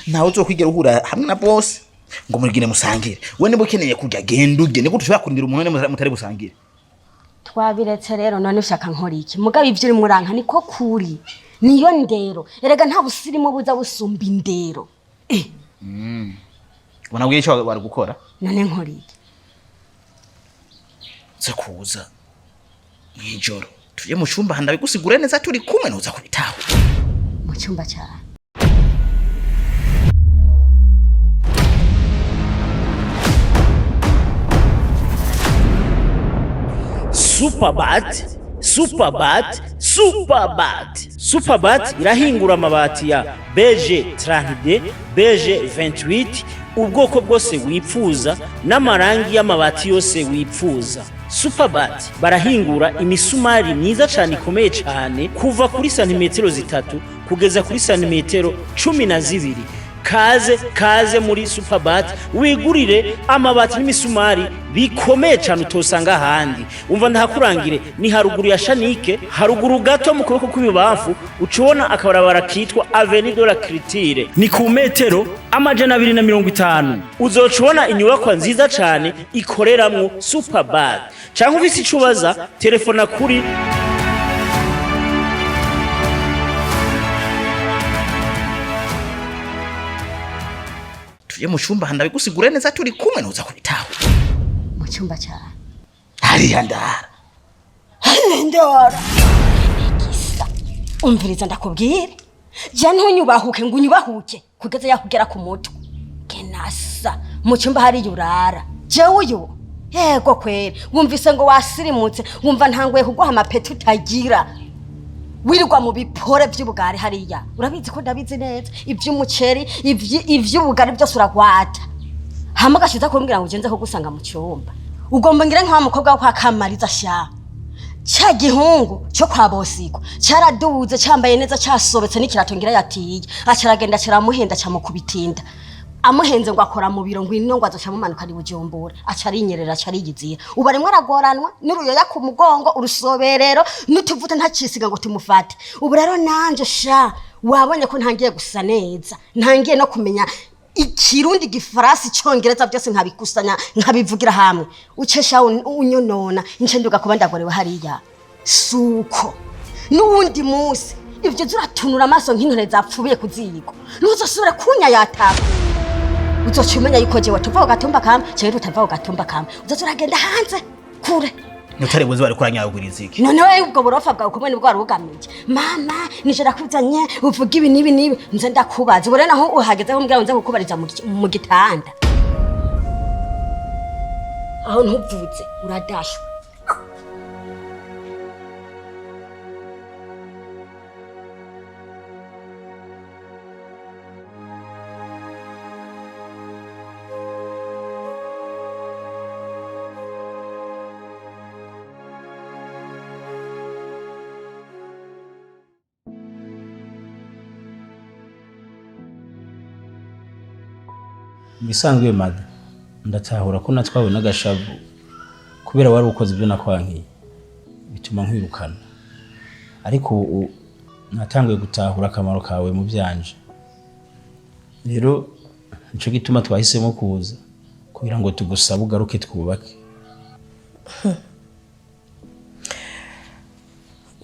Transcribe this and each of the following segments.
nawe uzokwigera uhura hamwe na boss ngo murigire musangire we niba ukeneye kurya genda urye niko dushobora kurindira umuntu ne mutari busangire twabiretse rero none ushaka nkora iki mugabe ivyo uri muranka niko kuri niyo ndero erega nta busirimo buza busumba indero ubona bwiye cyo bari gukora none nkora iki ze kuza mwijoro tuje mu cyumba handa bigusigure neza turi kumwe nuza kubitaho mu cyumba cyane Superbat irahingura amabati ya beige 30D, beige 28, ubwoko bwose wipfuza n'amarangi y'amabati yose wipfuza. Superbat barahingura imisumari myiza cyane ikomeye cyane kuva kuri santimetero 3 kugeza kuri santimetero 12. Kaze muri Superbat wigurire amabati n'imisumari bikomeye cyane utosanga handi. Umva ndahakurangire ni haruguru ya Shanike, haruguru gato mu kuboko kw'ibibamfu ucubona akabarabara kitwa Avenue de la Culture. Ni ku metero 250. Uzocubona inyubako nziza cyane ikoreramwo Superbat. Cyangwa ufise icubaza telefona kuri tuje mu cyumba handa bigusigure neza turi kumwe nuza kubitaho mu cyumba cyane hariya ndara kisa umviriza ndakubwire je ntunyubahuke ngo unyubahuke kugeza yakugera ku mutwe kenasa mu cyumba hari yurara jewe uyu yego kwere wumvise ngo wasirimutse wumva ntanguye kuguha amapeti utagira wirirwa mu bipore by'ubugari hariya urabizi ko ndabizi neza ivy'umuceri ivy'ubugari byose uragwata hama gashiza kumbwira ngo ugenze ko gusanga mu cyumba ugomba ngira nka mukobwa wo kwa Kamariza sha cya gihungu cyo kwa Bosiko cyaraduze cyambaye neza cyasobetse n'ikirato ngira yatiye acaragenda cyaramuhenda cyamukubitinda amuhenze ngo akora mu biro ngo inongo azoca mumanuka ari Bujumbura acarinyerera acarigizira ubaremwe aragoranwa n'uruyoya ku mugongo urusoberero n'utuvuta ntacisiga ngo tumufate ubu rero nanje sha wabonye ko ntangiye gusa neza ntangiye no kumenya ikirundi gifarasi cyongereza byose nkabikusanya nkabivugira hamwe ucesha unyonona nce nduga kuba ndagorewe hariya suko n'uwundi munsi ivyo zuratunura amaso nk'intore zapfubiye kuzigo ntuzosubira kunya yataka uzocumenya yuko je watuva gatumba kamwe cyero utava gatumba kamwe uzozuragenda hanze kure nutare buzi bari kuranyaguriza iki none we ubwo burofa bwawe kumwe nibwo warugamije mama nije rakuzanye uvuga ibi nibi nze ndakubaza ubure naho uhageze ho mbwira nze kukubariza mu gitanda aho ntuvuze uradashwa Bisanzwe mada ndatahura ko natwawe n'agashavu kubera wari ukoze ibyo nakwankiye bituma nkwirukana ariko natanguye gutahura akamaro kawe mu byanje rero nico gituma twahisemo kuza kugira ngo tugusaba ugaruke twubake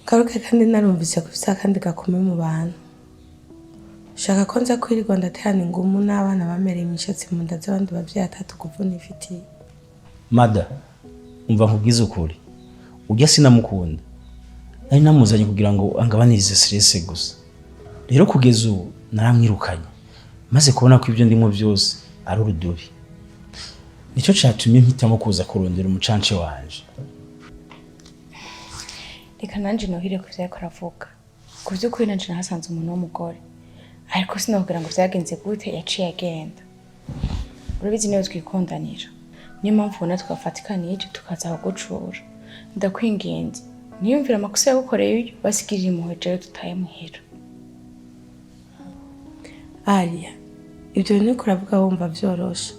garuke kandi narumvise ko bisa kandi gakomeye mu bantu shaka ko nza kwirirwa ndaterana ingumu n'abana bamereye imishatsi mu nda z'abandi bavyeyi atatu kuvuna ifitiye mada umva nkubwiza ukuri ujya sinamukunda ari namuzanye kugira ngo angabanirize stress gusa rero kugeza ubu naramwirukanye maze kubona ko ibyo ndimo byose ari urudubi nico cyatumye mpitamo kuza kurondera umucance wanje reka nanje nohire ko vyako ravuga ku by'ukuri nanje nahasanze umuntu w'umugore ariko sinabwira ngo byagenze gute yaciye agenda urabizi niyo twikondanira niyo mpamvu ubona twafatikaniye ije tukaza aho gucura ndakwingenze niyumvira amakosa yagukoreye uyu basigirira impuhwe jewe tutaye muhira Alia ibyo ni kuravuga wumva byorosha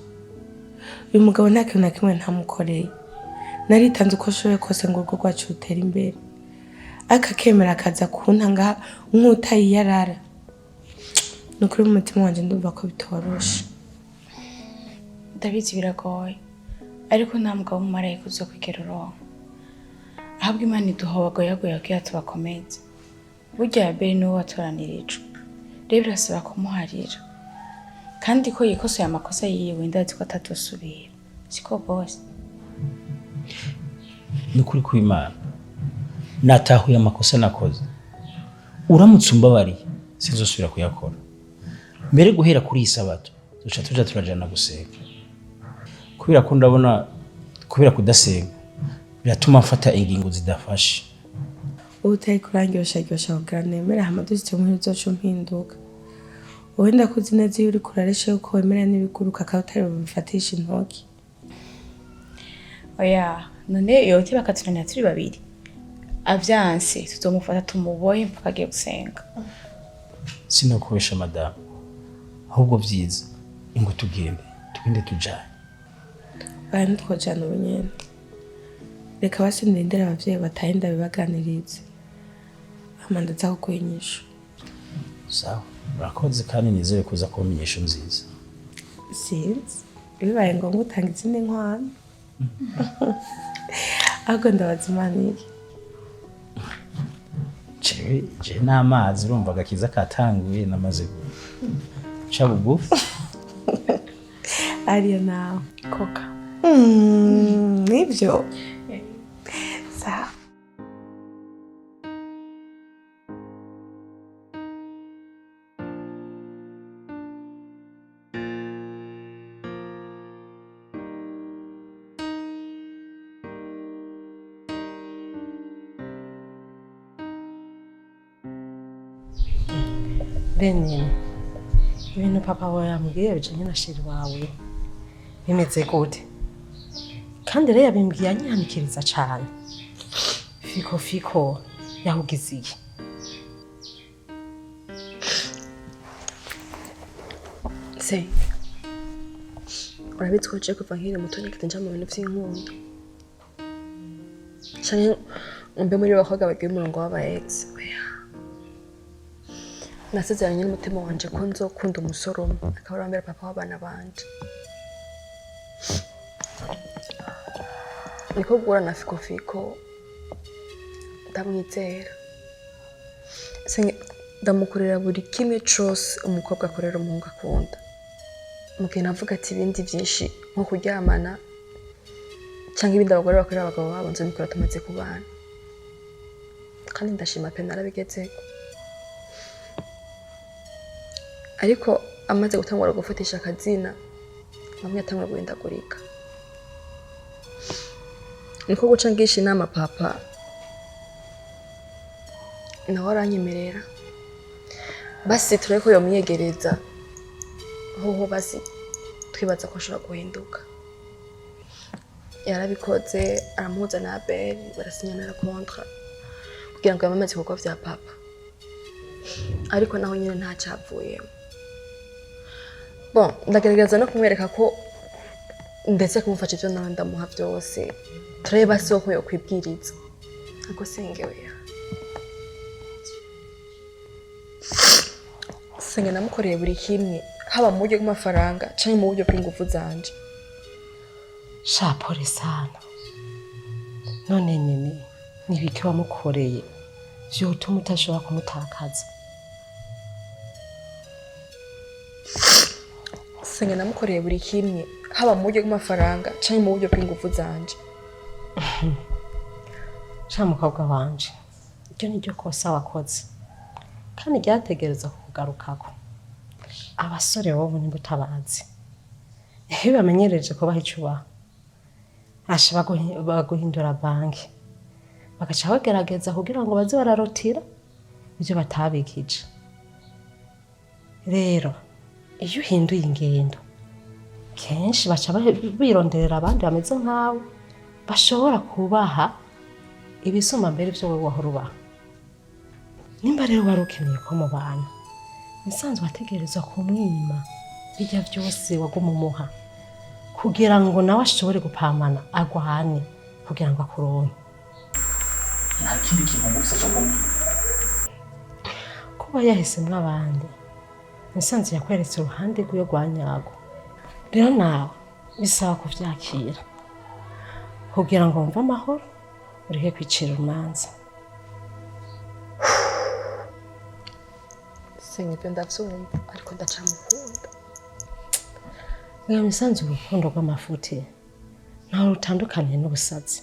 uyu mugabo nta kintu na kimwe ntamukoreye naritanze uko ashoboye kose ngo urwo rwacu rutere imbere akakemera akaza kuntanga nk'utayiyarara nukuri mu mutima wanje ndumva ko bitoroshe. Ndabizi biragoye ariko nta mugabo w'umumarayika uzokwigera uronka. Ahabwa Imana iduhobagoyagoya kugira tubakomeze. Burya Abel niwe watoranirijwe. Rero birasaba kumuharira. Kandi ko yikosoye amakosa yiwe ndazi ko atatosubira. Siko boss. Nukuri kw'Imana natahuye amakosa nakoze. Uramutse umbabariye sinzosubira kuyakora. Mbere guhera kuri isabato duca tuja turajana gusenga. Kubera ko ndabona kubera kudasenga biratuma mfata ingingo zidafashe. Utaye kurangyosha kugira nemera hamaduze mu hizo mpinduka. Wenda kuzi neza iyo uri kuraresha yuko wemera n'ibiguruka ka utari bubifatisha intoki. Oya, none yote bakatunanya turi babiri. Avyanse tuzomufata tumuboye mpaka agiye gusenga. Sinokubesha madame. Ahubwo vyiza ingo tugende tujane. Baya ntitwojana ubunyene. Reka basindindira abavyeyi batahe ndabibaganirize. Amandaza ko kwenyisha. Sawa, urakoze kandi nizere kuza kumenyesha nziza. Sinzi, bibaye ngo ngutanga izindi nkwano. Ahubwo ndabaza Imana iki? Je n'amazi urumva agakiza katanguye namaze guca bugufi. Ariyo nawe. Koka. Nibyo. Sawa. Benini, ibintu papa wawe yambwiye bijanye na sheri wawe bimeze gute? Kandi rero yabimbwiye anyanikiriza cane. Fiko yahugize iki? Se, urabitswe uje kuva nkiri muto nyikita nja mu bintu vy'inkunda. Canke umbe muri bakobwa bagiye umurongo w'aba ex. Nasezeranye n'umutima wanje ko nzokunda umusore umwe akaba arambera papa w'abana banje. Niko gura na fiko ndamwizera. Ndamukorera buri kimwe cose umukobwa akorera umuhungu akunda. Mugena avuga ati ibindi vyinshi nko kuryamana canke ibindi abagore bakorera abagabo babo nzobikora tumaze kubana. Kandi ndashima pe narabigezeko. Ariko amaze gutangura gufatisha akazina bamwe yatangura guhindagurika. Niko guca ngisha inama papa nawe aranyemerera basi tureko yomwiyegereza hoho basi twibaza ko ashobora guhinduka. Yarabikoze aramuhuza na Abel barasinyana contrat kugira ngo yamamaze ibikorwa vya papa. Ariko naho nyine nta cyavuyemo. Bon, ndagerageza no kumwereka ko ndetse kumufasha ivyo nawe ndamuha byose. Tureba soko yo kwibwiriza. Ako sengewe. Senge namukoreye buri kimwe haba mu buryo bw'amafaranga canke mu buryo bw'ingufu zanje. Sha pole sana. None nini nibiki wamukoreye vyotuma utashobora kumutakaza? Senge namukoreye buri kimwe haba mu buryo bw'amafaranga canke mu buryo bw'ingufu zanje. Sha mukobwa wanje, iryo ni ryo kosa wakoze kandi ryategereza kugarukako. Abasore bobo ni butabazi iyo bamenyereje ko bahicuba asha baguhindura banki bagaca bagerageza kugira ngo baze bararotira ibyo batabikije. Rero iyo uhinduye ingendo kenshi baca bironderera abandi bameze nkawe bashobora kubaha ibisuma mbere byo wowe wahora ubaha. Nimba rero wari ukeneye ko mubana nisanzwe ategereza kumwima bijya byose wagumumuha kugira ngo nawe ashobore gupamana agwane kugira ngo akuronke. Nta kindi kintu ngufise cyo kumva. Kuba yahisemwo abandi nisanze yakweretse uruhande rw'iyo rwanyago rero nawe bisaba kuvyakira kugira ngo wumve amahoro urihe kwicira urumanza. Sinibyo ndavyumva ariko ndacamukunda. Mwe misanze urukundo rw'amafuti ntaho rutandukaniye n'ubusazi.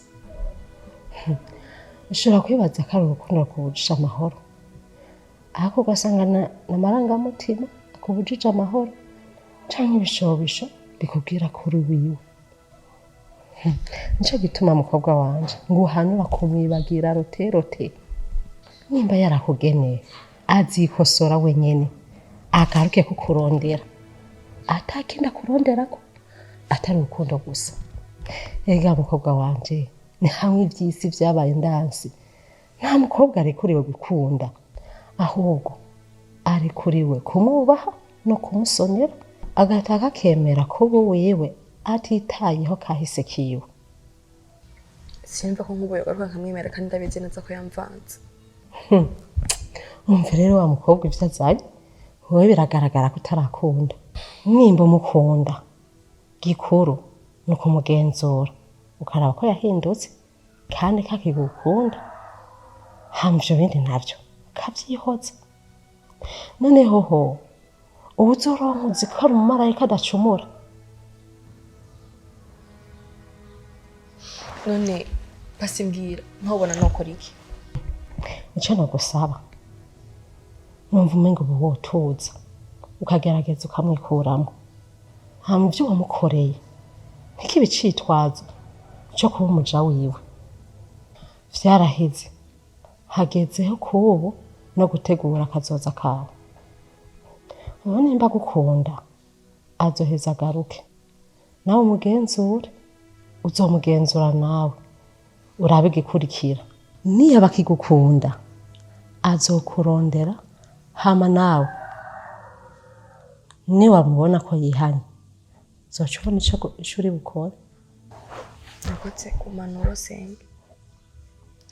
Ushobora kwibaza ko ari urukundo rukubujije amahoro ariko ugasanga n'amarangamutima akubujije amahoro canke ibishobisho bikubwira kuri wiwe. Nico gituma mukobwa wanje nguhanura kumwibagira rote nimba yarakugeneye azikosora wenyene agaruke kukurondera atakenda kuronderako atari urukundo gusa. Ega mukobwa wanje ni hamwe ivyisi vyabaye ndansi nta mukobwa arekuriwe gukunda ahubwo arekuriwe kumwubaha no kumusonera agataka akemera ko wewe atitayeho kahise kiwe. Sinumva ko nk'ubuye garuka nkamwemera kandi ndabizi neza ko yamvanze. Umva rero wa mukobwa ivyo azanye wowe biragaragara ko utarakunda. Nimba umukunda gikuru no kumugenzura ukaraba ko yahindutse kandi kakigukunda hamje bindi navyo kavyihoza. Noneho ho uzoronka uzikora umumarayika adacumura. None basimbwira ntobona nokora iki? Ico nagusaba numva umengo ubu wotuza ukagerageza ukamwikuramo hama ivyo wamukoreye ntikibe icitwazo co kuba umuja wiwe. Vyaraheze hagezeho kubu no gutegura akazoza kawe. Ubu nimba gukunda azoheza agaruke nawe umugenzure uzomugenzura nawe urabe igikurikira. Niba akigukunda azokurondera hama nawe niwamubona ko yihanye zoca ubona ico uri bukore. Nakotse kumanura senge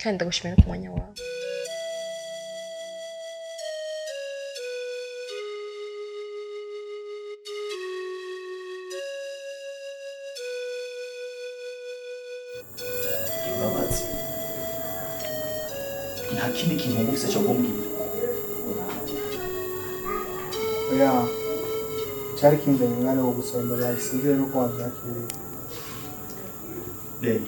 kandi ndagushimira ku mwanya wawe. Urabazi nta kindi kintu ngufise cyo kumbwira. Oya cyari kinzanye mwana wo gusomba sinzi rero ko wabyakiriye. Rero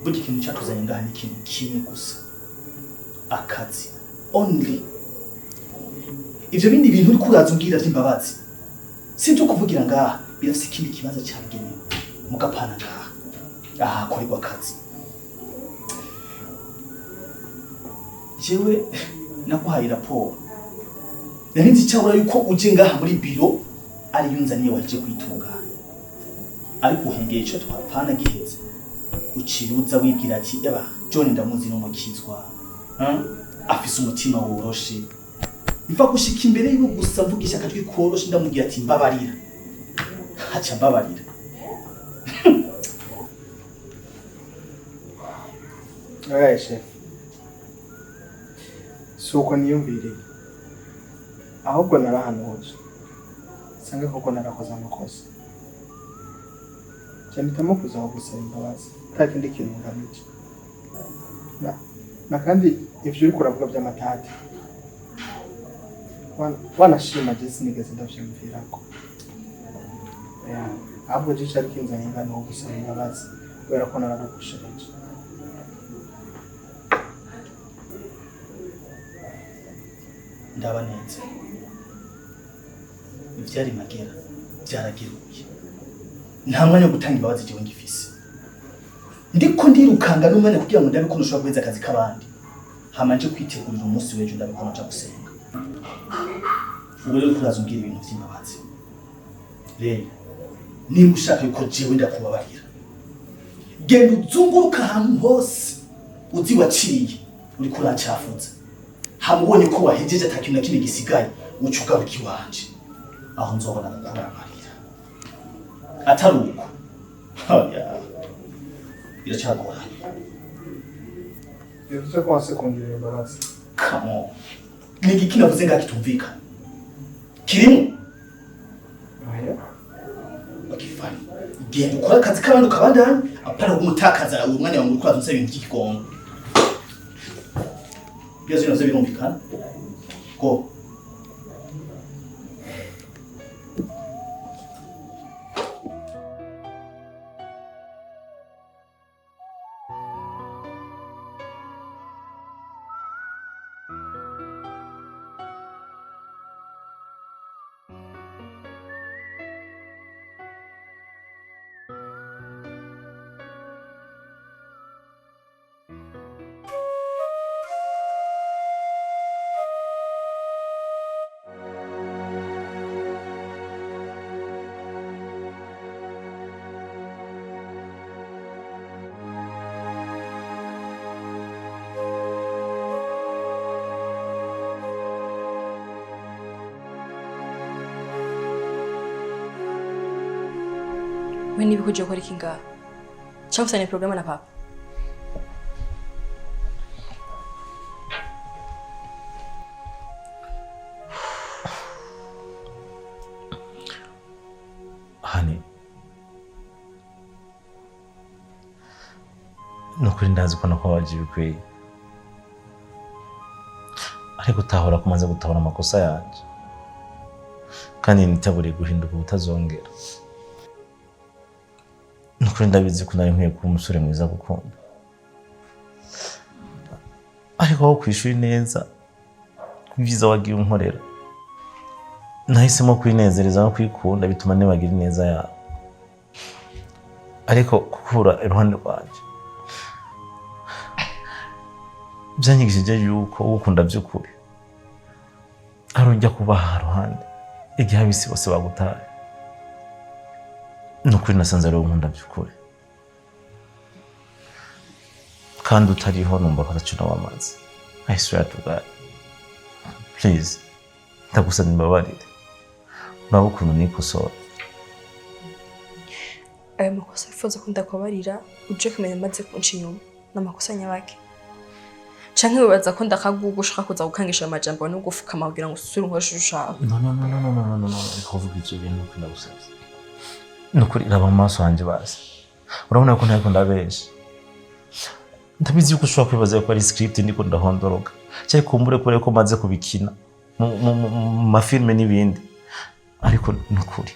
buri kintu cyatuzanye ngaha ni ikintu kimwe gusa, akazi only. Ivyo bindi bintu uri kuraza umbwira vy'imbabazi sivyo kuvugira ngaha, birafise ikindi kibazo cyabigenewe mugapana ngaha aha korerwa akazi. Jewe nakuhaye raporo narinzi cyabura yuko uje ngaha muri biro ari yunzaniye waje kwitungana, ariko uhengeye ico twapfana giheze uciruza wibwira ati eba John ndamuzi n'umukizwa afise umutima woroshe, mfa gushika imbere yiwe gusa mvugisha akatwi koroshe ndamubwira ati mbabarira, haca mbabarira. Oya chef, suko niyumvire ahubwo narahanuye sanga koko narakoze amakosa cyane tamo kuzaho gusaba imbabazi kandi ndi kintu ngamije na kandi ivyo uri kuravuga by'amatati wanashima je sinigeze ndavyumvirako. Ahubwo je cyari kinzanye ngano gusaba imbabazi kubera ko naragushereje. Ndaba neza ivyari magera byaragiruye, nta mwanya wo gutanga imbabazi jewe ngifise, ndiko ndirukanga n'umwanya kugira ngo ndabe ko nshobora guheza akazi kabandi hamanje kwitegurira umunsi w'ejo ndabe ko nja gusenga. Ubu rero kuraza umbwira ibintu vy'imbabazi rero nimba ushaka yuko jewe ndakubabarira genda uzunguruka ahantu hose uzi waciye uri kurancafuza, hamubonye ko wahejeje atakintu na kimwe gisigaye ucugaruka iwanje aho nzobona kukuramarira. Atari uko oya biracagoranye. Bivuze ko wase kongera imbabazi. Come on, ni igiki navuze ngaho kitumvikana kirimo Fanny genda ukora akazi k'abandi ukabandanya apana kumutakaza uwo mwanya wangu ukora ibintu by'ikigongo byazo navyo birumvikana go we niba uje gukora iki ngaha cyangwa usanye porogaramu na papa Hani nukuri ndazi ko nako waje bikwiye ariko utahora kumaze gutahura amakosa yanje kandi nitaburiye guhinduka ubutazongera. Nukuri ndabizi ko nari nkwiye kuba umusore mwiza gukunda ariko aho kwishuri neza kubyiza wagiye unkorera nahisemo kwinezereza no kwikunda bituma nibagira neza yawe ariko kukura iruhande rwanje byanyigishije yuko gukunda by'ukuri ari ujya kubaha ruhande igihe abisi bose bagutaye. Nukuri nasanze ari nkunda by'ukuri kandi utariho numva karacuna wamazi. I swear to God, please ndagusaba imbabarire uraba ukuntu nikosora. Ayo makosa wifuza ko ndakubarira uje kumenya maze kunca inyuma n'amakosa nyabake canke wibaza ko ndakagugushaka kuza gukangisha amajambo no gufukama kugira ngo usure nkoreshe ushaka. No, ikuvuga ivyo bintu ko ndagusabye. Nukuri raba amaso hanje basi urabona ko ntako ndabesha ndabizi yuko ushobora kwibaza ko ari script ndiko ndahondoroka cyari kumbure kure ko maze kubikina mu mafilme n'ibindi ariko nukuri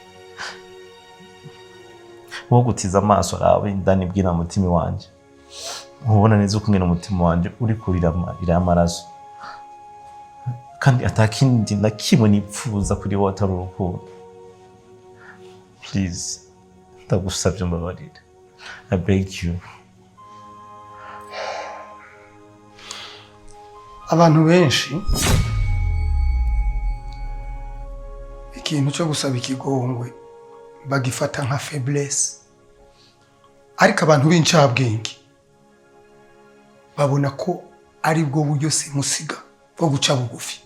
wo gutiza amaso arawe ndani bwira mutima wanje ubona neza uko ngene umutima wanje uri kurira amaraso kandi atakindi na kimwe nipfuza kuri wowe atari urukundo. Please ndagusabye mbabarire. I beg you. Abantu benshi ikintu cyo gusaba ikigongwe bagifata nka faiblesse ariko abantu b'incabwenge babona ko ari bwo buryo simusiga bwo guca bugufi.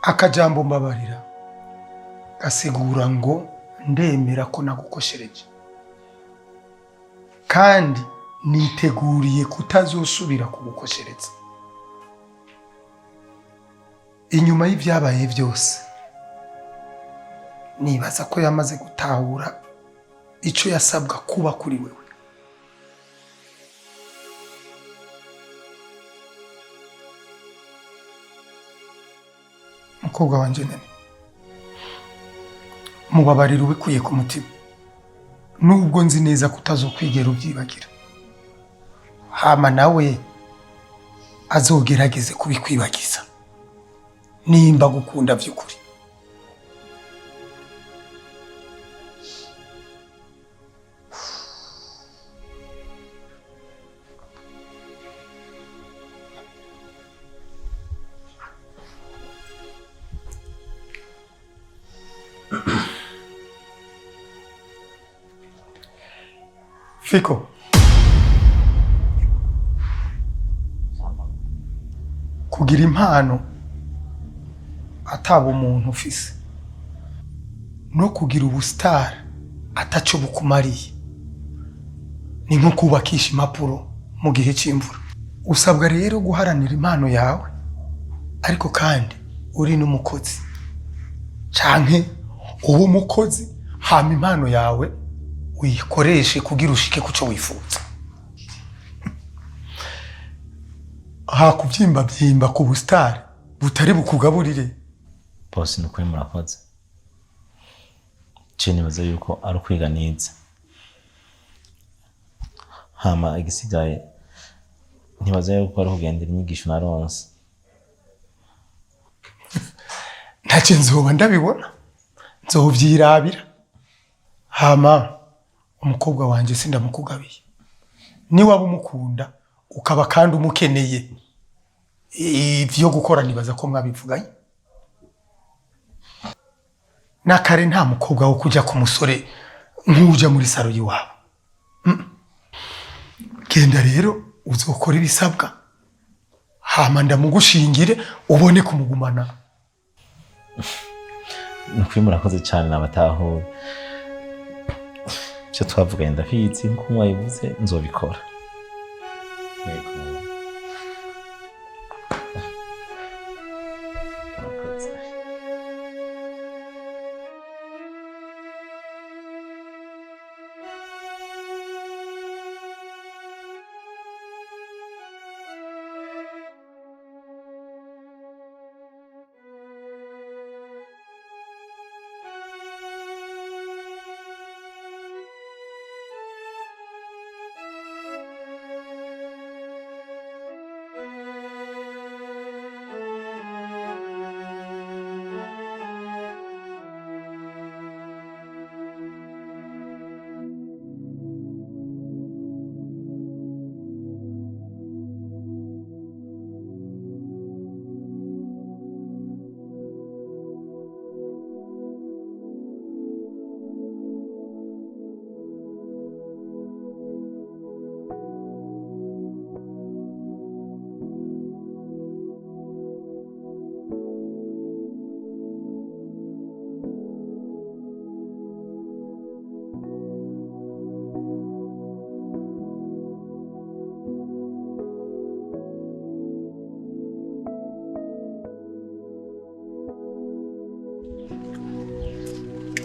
Akajambo mbabarira gasigura ngo ndemera ko nagukoshereje kandi niteguriye kutazosubira kugukoshereza. Inyuma y'ibyabaye byose nibaza ko yamaze gutahura ico yasabwa kuba kuri wewe. Mukobwa wanje nene mubabarira ubikuye ku mutima nubwo nzi neza kutazokwigera ubyibagira hama nawe azogerageze kubikwibagiza nimba gukunda by'ukuri. Fiko kugira impano ataba umuntu ufise no kugira ubustar ataco bukumariye ni nko kubakisha impapuro mu gihe cy'imvura. Usabwa rero guharanira impano yawe ariko kandi uri n'umukozi canke uba umukozi hama impano yawe uyikoreshe kugira ushike kuco wifuza. Hakuvyimba vyimba ku busitari butari bukugaburire. Bosi nukuri murakoze. Je nibaza yuko ari ukwiga neza. Hama igisigaye ntibaza yuko ari kugendera inyigisho naronse. Ntacyo nzoba ndabibona, nzovyirabira. Hama umukobwa wanje sindamukugabiye. Ni waba umukunda ukaba kandi umukeneye, ivyo gukora nibaza ko mwabivuganye. Nakare nta mukobwa wo kuja ku musore nk'uja muri saro yiwabo. Genda rero uzokora ibisabwa, hama ndamugushingire ubone kumugumana. Nukuri murakoze cyane nabatahuye. Cyo twavuganye ndahizi nko mwayivuze nzobikora. Yego.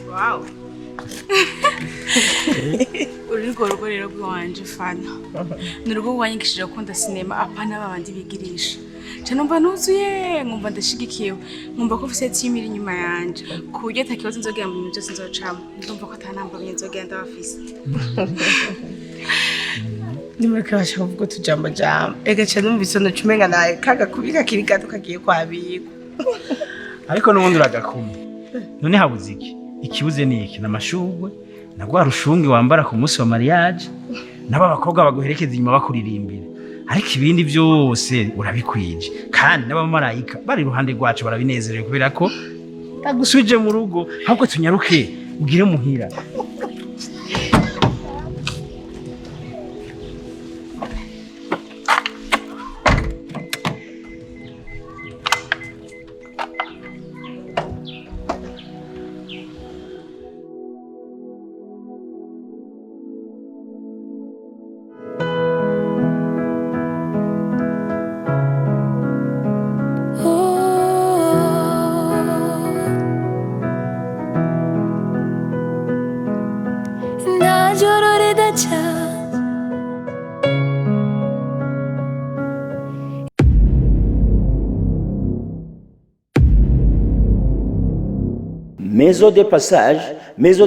Wow. Urugo rugo rero rwanje Fanny. Nurugo wanyigishije gukunda sinema apana babandi bigirisha. Cyane numva nuzuye, nkumva ndashigikiwe. Nkumva ko ufite team iri nyuma yanje. Kuburyo atakibazo nzogera mu byose nzocamo. Ndumva ko atanamba byenzogenda bafise. Nimureke bashaka kuvuga tujambo jambo. Ega cyane numvise no cumenga naye kaga kubika kiri gato kagiye kwabika. Ariko n'ubundi uragakunda. None habuze iki? Ikibuze ni iki? Namashugwe, nagwa rushungi wambara ku munsi wa mariage, naba bakobwa baguherekeza inyuma bakuririmbira. Ariko ibindi byose urabikwije. Kandi n'abamarayika bari ruhande rwacu barabinezerewe kubera ko tagusuje mu rugo, ahubwo tunyaruke ugire muhira. Maison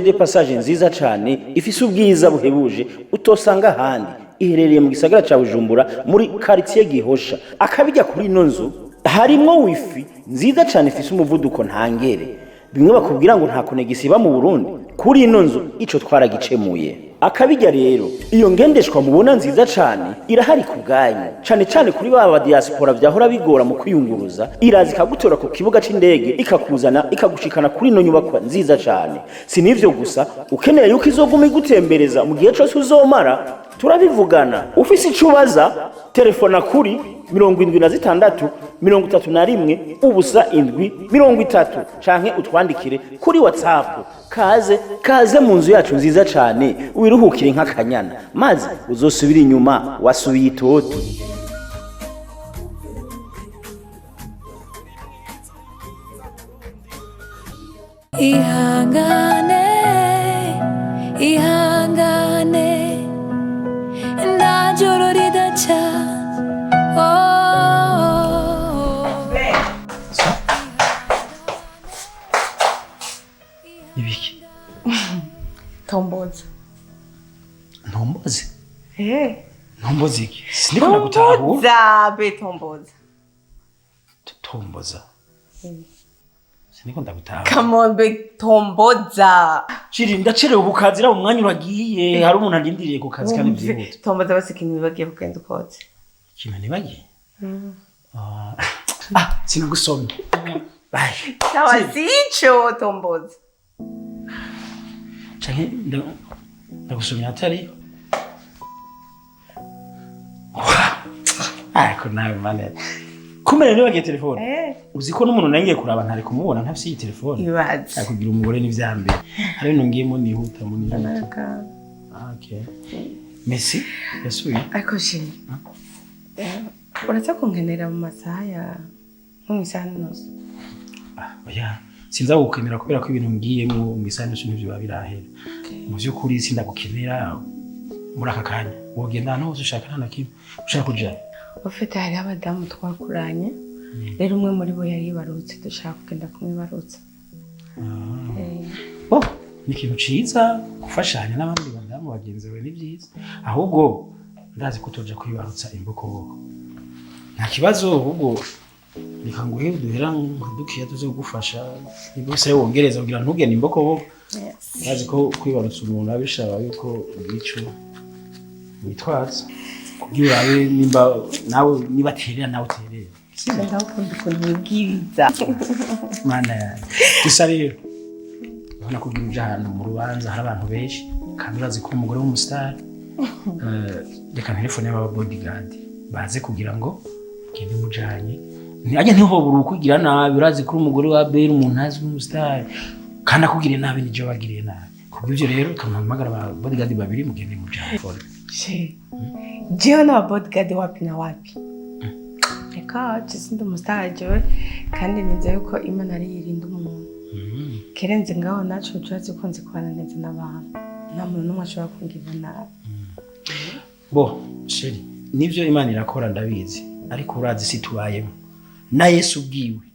de passage nziza cyane ifise ubwiza buhebuje utosanga handi, iherereye mu gisagara ca Bujumbura muri quartier Gihosha. Akabijya kuri ino nzu harimo wifi nziza cyane ifise umuvuduko ntangere, bimwe bakubwira ngo nta konegisiba mu Burundi. Kuri ino nzu ico twaragicemuye. Akabijya rero iyo ngendeshwa mubona nziza cyane irahari ku bwanyu, cyane cyane kuri baba diaspora byahora bigora mu kwiyunguruza, irazi kagutora ku kibuga c'indege ikakuzana ikagushikana kuri ino nyubako nziza cyane. Si nivyo gusa, ukeneye yuko izoguma igutembereza mu gihe cyose uzomara, turabivugana. Ufise icubaza telefona kuri 76 31 ubusa indwi 30 canke utwandikire kuri WhatsApp. Kaze mu nzu yacu nziza cyane, wiruhukire nk'akanyana maze uzosubira inyuma wasubiye itoti. ihangane ihangane nta joro ridaca Ibiki? Tomboza. Ntomboze? Eh. Ntomboze iki? Sindikunda gutahura. Tomboza be tomboza. Tomboza. Sindikunda gutahura. Come on be tomboza. Chiri ndacerewe ku kazi ra umwanya uragiye hari umuntu andindiriye ku kazi kandi byihuta. Tomboza basi kintu bibagiye kugenda ukoze. Kintu nibagiye? Sinagusomye. Bye. Sawa sicho tomboza. Change ndagusomye atari. Ko nawe mane. Kumene nibagiye telefone. Uzi ko n'umuntu nangiye kuraba ntari kumubona ntafise iyi telefone. Ibaze. Akugira umugore n'ivyambe. Hari ibintu ngiyemo nihuta mu nihuta. Okay. Messi, yasuye. Ariko shini. Uretse kunkenera mu masaha ya nk'isaha n'unusu. Oya, sinza gukenera kubera ko ibintu ngiyemo mu isaha n'unusu n'ivyo babirahera. Mu vy'ukuri sindagukenera muri aka kanya. Wogenda hano hose ushaka nta kimwe. Ushaka kuja. Ufite hari abadamu twakuranye. Rero umwe muri bo yari barutse dushaka kugenda kumwibarutsa. Oh, ni ikintu ciza gufashanya n'abandi badamu bagenzi bawe ni byiza. Ahubwo ndazi ko toja kwibarutsa imbokoboko. Nta kibazo ahubwo nikanguhe duhera dukiya tuze kugufasha. Nibose wongereza kugira ntugende imbokoboko. Ndazi ko kwibarutsa umuntu abishaba yuko ubicu witwaza. Kugira urabe nimba nawe niba terera nawe terera. Sinda ukunda ukuntu wibwiriza. Mana yanjye. Gusa rero ubona ko uja ahantu mu rubanza hari abantu benshi kandi urazi ko umugore w'umustar reka telefone y'aba bodyguard baze kugira ngo gende mujanye ajya ntihobura kugira nabi urazi ko umugore wa Abel umuntu azwi w'umustar kandi akugire nabi nije wagiriye nabi kubyo rero kampamagara aba bodyguard babiri mugende mujanye. Jewe na bodyguard wapi na wapi? Eka sindi umustar jewe kandi nize yuko Imana ari yirinda umuntu. Kerenze ngaho naco turazi ko nzi kubana neza n'abantu. Nta muntu n'umwe ashobora kungira nabi. Bo, sheri, nivyo Imana irakora ndabizi, ariko urazi situbayemo. Na Yesu ubwiwe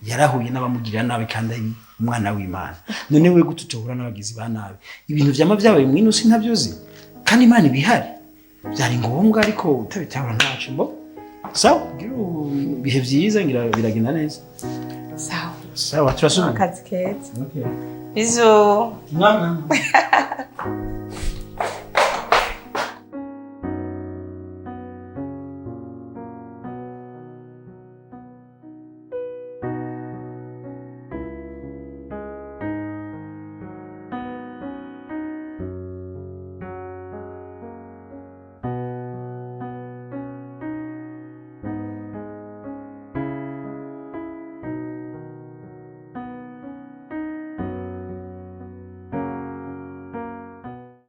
yarahuye n'abamugirira nabi kandi ari umwana w'Imana. None we gututohura n'abagizi ba nabi. Ibintu vyama vyabaye mwino sintabyozi. Kandi Imana ibihari. Byari ngombwa ariko utabitaba ntacu mbo. Sawa, bihe vyiza ngira biragenda neza. Sawa. Sawa, turasubira. Akazi keza. Okay. Bisous. Mama.